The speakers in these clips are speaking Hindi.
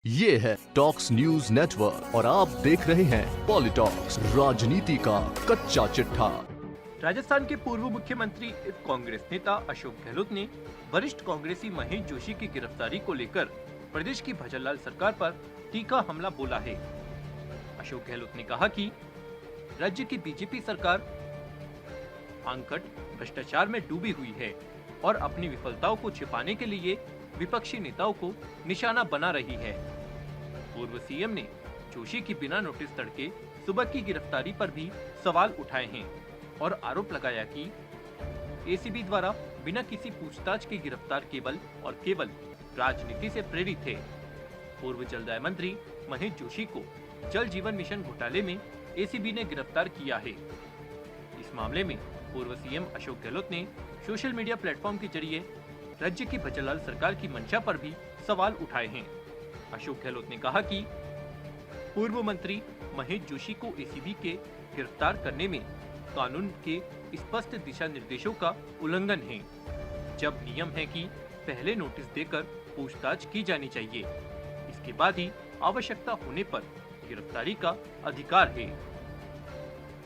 ये है टॉक्स न्यूज नेटवर्क और आप देख रहे हैं पॉलिटॉक्स, राजनीति का कच्चा चिट्ठा। राजस्थान के पूर्व मुख्यमंत्री कांग्रेस नेता अशोक गहलोत ने वरिष्ठ कांग्रेसी महेश जोशी की गिरफ्तारी को लेकर प्रदेश की भजनलाल सरकार पर तीखा हमला बोला है। अशोक गहलोत ने कहा कि राज्य की बीजेपी सरकार आंकट भ्रष्टाचार में डूबी हुई है और अपनी विफलताओं को छिपाने के लिए विपक्षी नेताओं को निशाना बना रही है। पूर्व सीएम ने जोशी की बिना नोटिस तड़के सुबह की गिरफ्तारी पर भी सवाल उठाए हैं और आरोप लगाया कि एसीबी द्वारा बिना किसी पूछताछ के गिरफ्तार केवल और केवल राजनीति से प्रेरित है। पूर्व जलदाय मंत्री महेश जोशी को जल जीवन मिशन घोटाले में एसीबी ने गिरफ्तार किया है। इस मामले में पूर्व सीएम अशोक गहलोत ने सोशल मीडिया प्लेटफॉर्म के जरिए राज्य की भजनलाल सरकार की मंशा पर भी सवाल उठाए हैं। अशोक गहलोत ने कहा कि पूर्व मंत्री महेश जोशी को एसीबी के गिरफ्तार करने में कानून के स्पष्ट दिशा निर्देशों का उल्लंघन है, जब नियम है कि पहले नोटिस देकर पूछताछ की जानी चाहिए, इसके बाद ही आवश्यकता होने पर गिरफ्तारी का अधिकार है।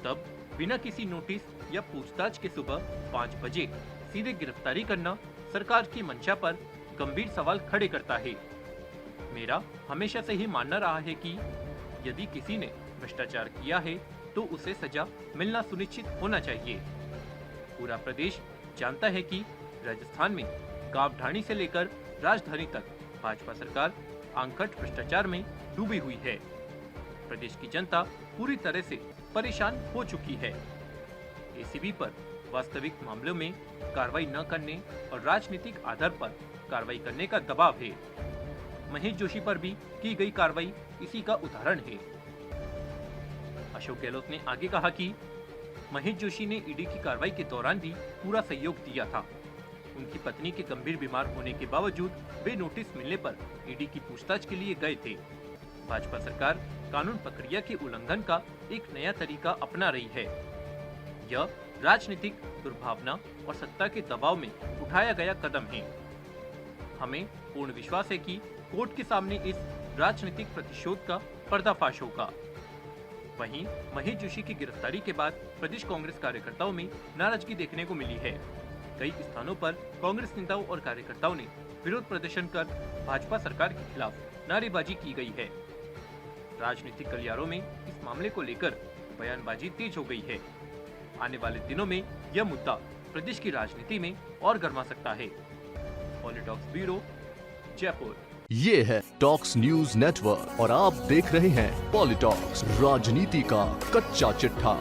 तब बिना किसी नोटिस या पूछताछ के सुबह 5 बजे सीधे गिरफ्तारी करना सरकार की मंशा पर गंभीर सवाल खड़े करता है। मेरा हमेशा से ही मानना रहा है कि यदि किसी ने भ्रष्टाचार किया है तो उसे सजा मिलना सुनिश्चित होना चाहिए। पूरा प्रदेश जानता है कि राजस्थान में गांव ढाणी से लेकर राजधानी तक भाजपा सरकार आंकट भ्रष्टाचार में डूबी हुई है। प्रदेश की जनता पूरी तरह से परेशान हो चुकी है। एसीबी पर वास्तविक मामलों में कार्रवाई न करने और राजनीतिक आधार पर कार्रवाई करने का दबाव है। महेश जोशी पर भी की गई कार्रवाई इसी का उदाहरण है। अशोक गहलोत ने आगे कहा कि महेश जोशी ने ईडी की कार्रवाई के दौरान भी पूरा सहयोग दिया था। उनकी पत्नी के गंभीर बीमार होने के बावजूद वे नोटिस मिलने पर ईडी की पूछताछ के लिए गए थे। भाजपा सरकार कानून प्रक्रिया के उल्लंघन का एक नया तरीका अपना रही है। यह राजनीतिक दुर्भावना और सत्ता के दबाव में उठाया गया कदम है। हमें पूर्ण विश्वास है कि कोर्ट के सामने इस राजनीतिक प्रतिशोध का पर्दाफाश होगा। वहीं महेश जोशी की गिरफ्तारी के बाद प्रदेश कांग्रेस कार्यकर्ताओं में नाराजगी देखने को मिली है। कई स्थानों पर कांग्रेस नेताओं और कार्यकर्ताओं ने विरोध प्रदर्शन कर भाजपा सरकार के खिलाफ नारेबाजी की गई है। राजनीतिक गलियारों में इस मामले को लेकर बयानबाजी तेज हो गई है। आने वाले दिनों में यह मुद्दा प्रदेश की राजनीति में और गर्मा सकता है। पॉलिटॉक्स ब्यूरो, जयपुर। ये है टॉक्स न्यूज नेटवर्क और आप देख रहे हैं पॉलिटॉक्स, राजनीति का कच्चा चिट्ठा।